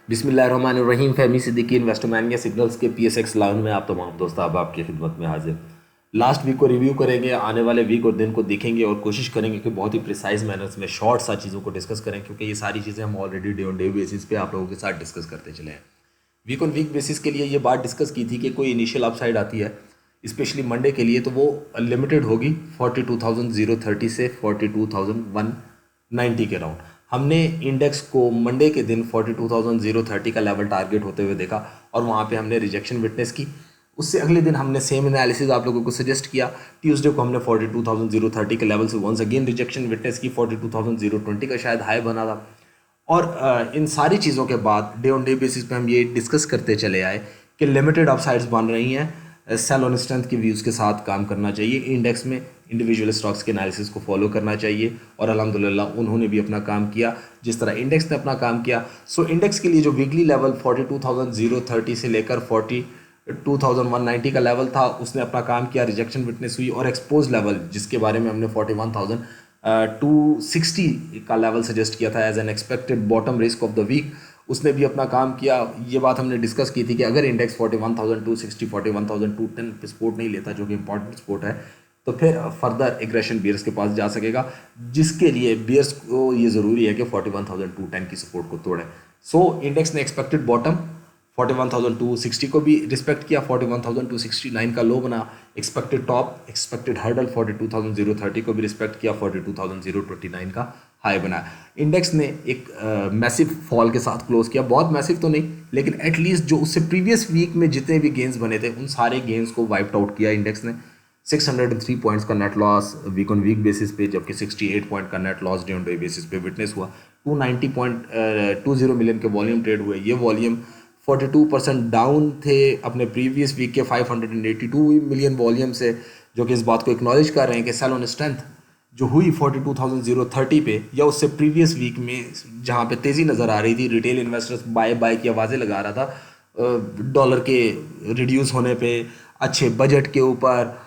बिस्मिल्लाहिर्रहमानिर्रहीम। फहमी Siddiqui investment signals के PSX लाइन में आप तमाम दोस्त अब आपकी खिदमत में हाजिर। लास्ट वीक को रिव्यू करेंगे, आने वाले वीक और दिन को देखेंगे और कोशिश करेंगे कि बहुत ही प्रिसाइज मैनर्स में शॉर्ट सा चीज़ों को डिस्कस करें, क्योंकि ये सारी चीज़ें हम already day on day basis पे आप लोगों के साथ डिस्कस करते चले हैं। वीक ऑन वीक बेसिस के लिए ये बात डिस्कस की थी कि कोई इनिशियल अपसाइड आती है स्पेशली मंडे के लिए तो वो लिमिटेड होगी 42,030 से 42,190 के राउंड। हमने इंडेक्स को मंडे के दिन 42,030 का लेवल टारगेट होते हुए देखा और वहाँ पे हमने रिजेक्शन विटनेस की। उससे अगले दिन हमने सेम एनालिसिस आप लोगों को सजेस्ट किया। ट्यूसडे को हमने 42,030 के लेवल से वंस अगेन रिजेक्शन विटनेस की। 42,020 का शायद हाई बना था। और इन सारी चीज़ों के बाद डे ऑन डे बेसिस पे हम ये डिस्कस करते चले आए कि लिमिटेड अपसाइड्स बन रही हैं। सेल ऑन स्ट्रेंथ के व्यूज़ के साथ काम करना चाहिए। इंडेक्स में इंडिविजुअल स्टॉक्स के एनालिसिस को फॉलो करना चाहिए और अल्हम्दुलिल्लाह उन्होंने भी अपना काम किया जिस तरह इंडेक्स ने अपना काम किया। सो इंडेक्स के लिए जो वीकली लेवल 42,030 से लेकर 42,190 का लेवल था उसने अपना काम किया, रिजेक्शन विटनेस हुई। और एक्सपोज लेवल जिसके बारे में हमने 41,260 का लेवल सजेस्ट किया था as an expected bottom risk of the week, उसने भी अपना काम किया। ये बात हमने डिस्कस की थी कि अगर इंडेक्स 41,260 41,210 पे सपोर्ट नहीं लेता, जो कि इंपॉर्टेंट सपोर्ट है, तो फिर फर्दर एग्रेशन बियर्स के पास जा सकेगा, जिसके लिए बियर्स को ये ज़रूरी है कि 41,210 की सपोर्ट को तोड़े। सो इंडेक्स ने एक्सपेक्टेड बॉटम 41,260 को भी रिस्पेक्ट किया, 41,269 का लो बना। एक्सपेक्टेड टॉप एक्सपेक्टेड हर्डल 42,030 को भी रिस्पेक्ट किया, 42,029 का हाई बना। इंडेक्स ने एक मैसिव फॉल के साथ क्लोज किया, बहुत मैसिव तो नहीं लेकिन एटलीस्ट जो उससे प्रीवियस वीक में जितने भी गेंस बने थे उन सारे गेंस को वाइप्ड आउट किया इंडेक्स ने। 603 पॉइंट्स का net loss week on week basis पे, जबकि 68 पॉइंट का net loss day on day basis पे विटनेस हुआ। 290.20 मिलियन के वॉल्यूम ट्रेड हुए। ये वॉल्यूम 42% डाउन थे अपने प्रीवियस वीक के 582 मिलियन वॉल्यूम से, जो कि इस बात को एक्नॉलेज कर रहे हैं कि सेल ऑन स्ट्रेंथ जो हुई 42,030 पे या उससे प्रीवियस वीक में जहाँ पे तेज़ी नज़र आ रही थी, रिटेल इन्वेस्टर्स बाय बाय की आवाज़ें लगा रहा था डॉलर के रिड्यूस होने पे, अच्छे बजट के ऊपर,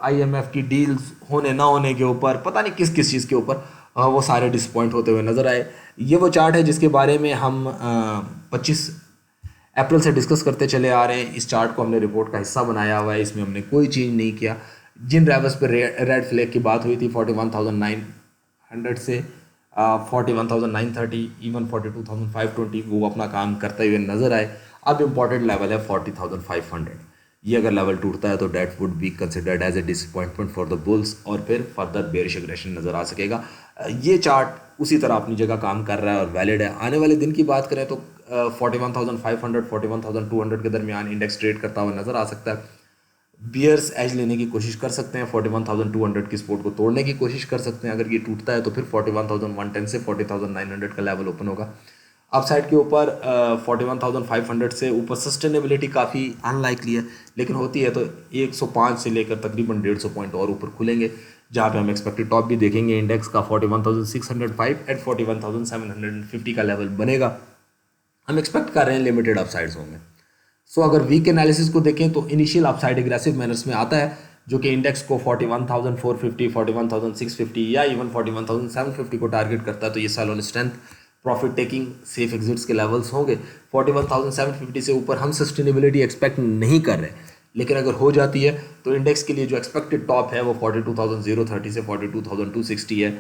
IMF की डील्स होने ना होने के ऊपर, पता नहीं किस किस चीज़ के ऊपर, वो सारे डिसपॉइंट होते हुए नज़र आए। ये वो चार्ट है जिसके बारे में हम 25 अप्रैल से डिस्कस करते चले आ रहे हैं। इस चार्ट को हमने रिपोर्ट का हिस्सा बनाया हुआ है, इसमें हमने कोई चेंज नहीं किया। जिन ड्राइवर्स पर रेड फ्लैग की बात हुई थी 41,900 से 41,930 इवन 42,520 वो अपना काम करते हुए नजर आए। अब इम्पॉर्टेंट लेवल है 40,500। ये अगर लेवल टूटता है तो that would be considered as a disappointment for the bulls और फिर फर्दर बेयरिश एग्रेशन नज़र आ सकेगा। ये चार्ट उसी तरह अपनी जगह काम कर रहा है और वैलिड है। आने वाले दिन की बात करें तो 41,500 41,200 के दरमियान इंडेक्स ट्रेड करता हुआ नज़र आ सकता है। बियर्स एज लेने की कोशिश कर सकते हैं, 41,200 की सपोर्ट को तोड़ने की कोशिश कर सकते हैं। अगर ये टूटता है तो फिर 41,110 से 40,900 का लेवल ओपन होगा। अपसाइड के ऊपर 41,500 से ऊपर सस्टेनेबिलिटी काफ़ी अनलाइकली है, लेकिन होती है तो 105 से लेकर तकरीबन 150 पॉइंट और ऊपर खुलेंगे, जहाँ पे हम एक्सपेक्टेड टॉप भी देखेंगे इंडेक्स का 41,605 एट 41,750 का लेवल बनेगा। हम एक्सपेक्ट कर रहे हैं लिमिटेड अपसाइड्स होंगे। सो अगर वीक एनालिसिस को देखें तो इनिशियल अपसाइड एग्रेसिव मैनर्स में आता है, जो कि इंडेक्स को 41,450 41,650 या इवन 41,750 को टारगेट करता है। तो ये sell on strength profit taking safe exits के लेवल्स होंगे। 41,750 से ऊपर हम सस्टेनेबिलिटी एक्सपेक्ट नहीं कर रहे, लेकिन अगर हो जाती है तो इंडेक्स के लिए जो एक्सपेक्टेड टॉप है वो 42,030 से 42,260 है,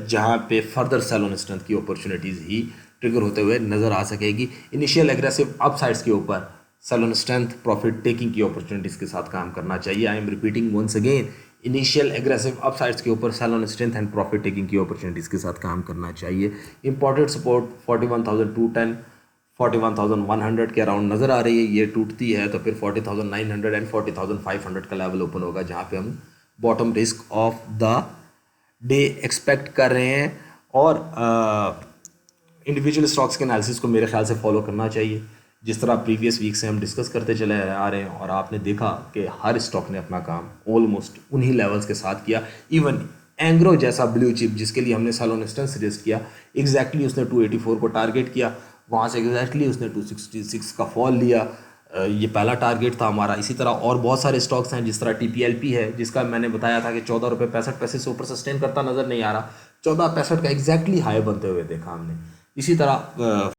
जहाँ पे फर्दर सेल ऑन स्ट्रेंथ की अपॉर्चुनिटीज़ ही ट्रिगर होते हुए नज़र आ सकेगी। इनिशियल एग्रेसिव अपसाइड्स के ऊपर sell on strength profit taking की अपॉर्चुनिटीज़ के साथ काम करना चाहिए। I am repeating once again, initial aggressive upsides के ऊपर sell on strength and profit taking की अपॉर्चुनिटीज़ के साथ काम करना चाहिए। इंपॉर्टेंट सपोर्ट 41,210 41,100 के अराउंड नज़र आ रही है। ये टूटती है तो फिर 40,900 एंड 40,500 का लेवल ओपन होगा, जहाँ पे हम bottom risk of the day expect कर रहे हैं। और इंडिविजुअल स्टॉक्स के एनालिसिस को मेरे ख्याल से फॉलो करना चाहिए, जिस तरह प्रीवियस वीक से हम डिस्कस करते चले आ रहे हैं। और आपने देखा कि हर स्टॉक ने अपना काम ऑलमोस्ट उन्हीं लेवल्स के साथ किया। इवन एंग्रो जैसा ब्लू चिप जिसके लिए हमने सेल ऑन स्ट्रेंथ सजेस्ट किया, एग्जैक्टली उसने 284 को टारगेट किया, वहाँ से एग्जैक्टली उसने 266 का फॉल लिया। ये पहला टारगेट था हमारा। इसी तरह और बहुत सारे स्टॉक्स हैं, जिस तरह TPLP है जिसका मैंने बताया था कि 14 रुपये 65 पैसे से ऊपर सस्टेन करता नज़र नहीं आ रहा, 14.65 का एग्जैक्टली हाई बनते हुए देखा हमने। इसी तरह